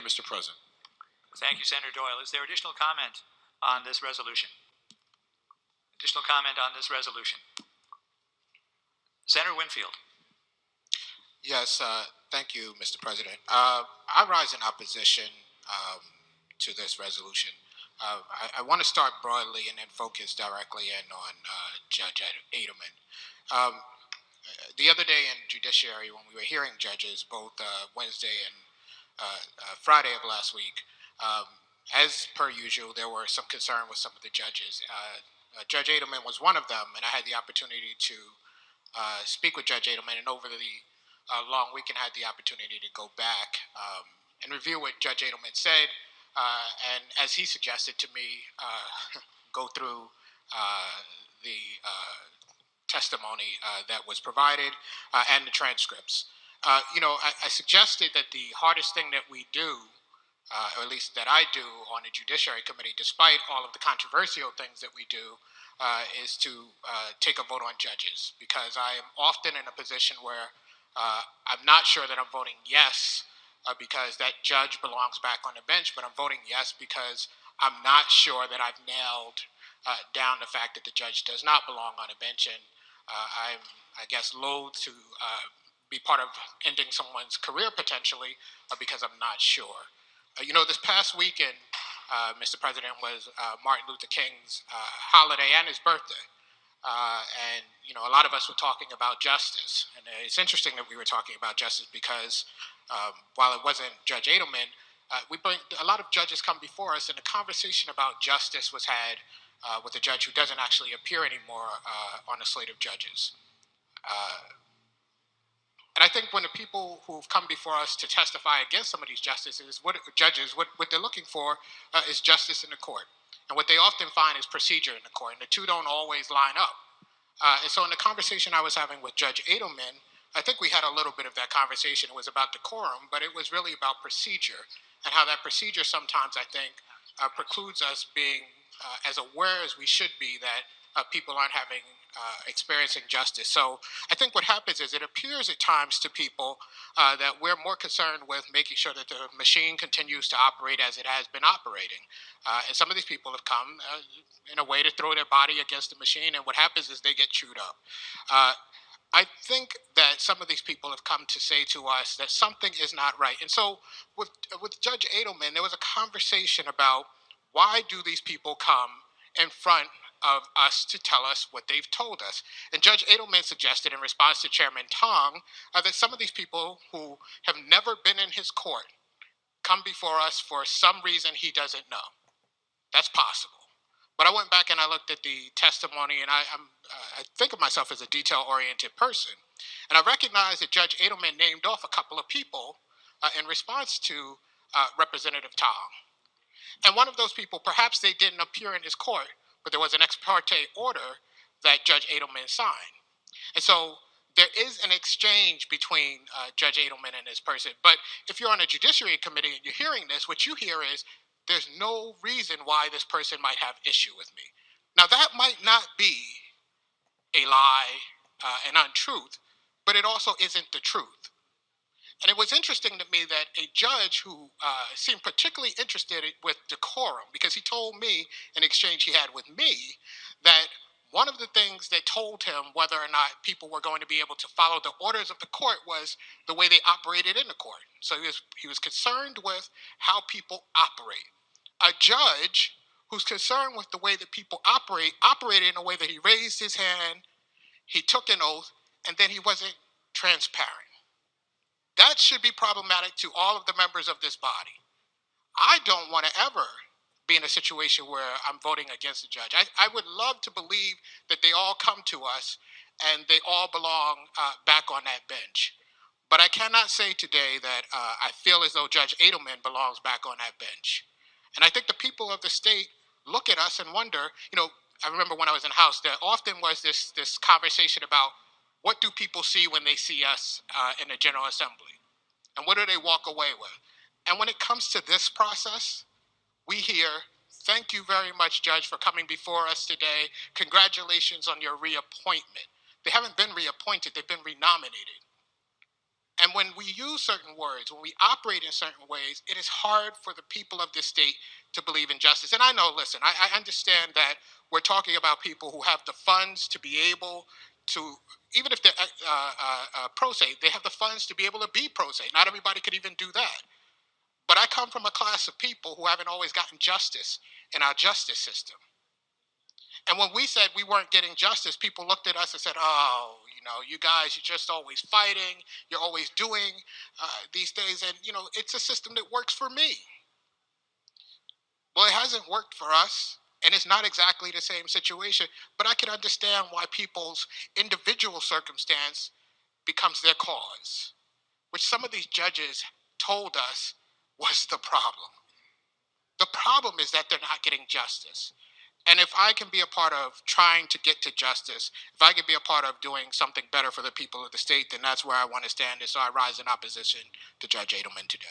Mr. President. Thank you, Senator Doyle. Is there additional comment on this resolution? Additional comment on this resolution? Senator Winfield. Yes, thank you, Mr. President. I rise in opposition to this resolution. I want to start broadly and then focus directly in on Judge Adleman. The other day in Judiciary, when we were hearing judges, both Wednesday and Friday of last week, as per usual, there were some concern with some of the judges. Judge Adleman was one of them, and I had the opportunity to speak with Judge Adleman, and over the long weekend I had the opportunity to go back and review what Judge Adleman said, and as he suggested to me, go through the testimony that was provided and the transcripts. I suggested that the hardest thing that we do, or at least that I do on the Judiciary Committee, despite all of the controversial things that we do, is to take a vote on judges, because I am often in a position where I'm not sure that I'm voting yes because that judge belongs back on the bench, but I'm voting yes because I'm not sure that I've nailed down the fact that the judge does not belong on a bench, and I'm, I guess, loath to be part of ending someone's career potentially because I'm not sure. This past weekend, Mr. President, was Martin Luther King's holiday and his birthday. And a lot of us were talking about justice. And it's interesting that we were talking about justice because while it wasn't Judge Adleman, a lot of judges come before us, and the conversation about justice was had with a judge who doesn't actually appear anymore on the slate of judges. And I think when the people who've come before us to testify against some of these judges, what they're looking for is justice in the court. And what they often find is procedure in the court, and the two don't always line up. And so in the conversation I was having with Judge Adleman, I think we had a little bit of that conversation. It was about decorum, but it was really about procedure, and how that procedure sometimes, I think, precludes us being as aware as we should be that people aren't experiencing justice. So I think what happens is it appears at times to people that we're more concerned with making sure that the machine continues to operate as it has been operating. And some of these people have come in a way to throw their body against the machine, and what happens is they get chewed up. I think that some of these people have come to say to us that something is not right. And so with Judge Adleman, there was a conversation about why do these people come in front of us to tell us what they've told us. And Judge Adleman suggested in response to Chairman Tong that some of these people who have never been in his court come before us for some reason he doesn't know. That's possible. But I went back and I looked at the testimony, and I think of myself as a detail-oriented person. And I recognized that Judge Adleman named off a couple of people in response to Representative Tong. And one of those people, perhaps they didn't appear in his court, but there was an ex parte order that Judge Adleman signed. And so there is an exchange between Judge Adleman and this person. But if you're on a Judiciary Committee and you're hearing this, what you hear is, there's no reason why this person might have issue with me. Now, that might not be a lie, an untruth, but it also isn't the truth. And it was interesting to me that a judge who seemed particularly interested with decorum, because he told me in exchange he had with me that one of the things that told him whether or not people were going to be able to follow the orders of the court was the way they operated in the court. So he was concerned with how people operate. A judge who's concerned with the way that people operated in a way that he raised his hand, he took an oath, and then he wasn't transparent. That should be problematic to all of the members of this body. I don't want to ever be in a situation where I'm voting against a judge. I would love to believe that they all come to us and they all belong back on that bench. But I cannot say today that I feel as though Judge Adleman belongs back on that bench. And I think the people of the state look at us and wonder, I remember when I was in the House, there often was this conversation about what do people see when they see us in the General Assembly? And what do they walk away with? And when it comes to this process, we hear, thank you very much, Judge, for coming before us today. Congratulations on your reappointment. They haven't been reappointed, they've been renominated. And when we use certain words, when we operate in certain ways, it is hard for the people of this state to believe in justice. And I know, listen, I understand that we're talking about people who have the funds to be able to, even if they're pro se, they have the funds to be able to be pro se. Not everybody could even do that. But I come from a class of people who haven't always gotten justice in our justice system. And when we said we weren't getting justice, people looked at us and said, "Oh, you guys, you're just always fighting. You're always doing these things, and it's a system that works for me." Well, it hasn't worked for us, and it's not exactly the same situation. But I can understand why people's individual circumstance becomes their cause, which some of these judges told us was the problem. The problem is that they're not getting justice. And if I can be a part of trying to get to justice, if I can be a part of doing something better for the people of the state, then that's where I want to stand. And so I rise in opposition to Judge Adleman today.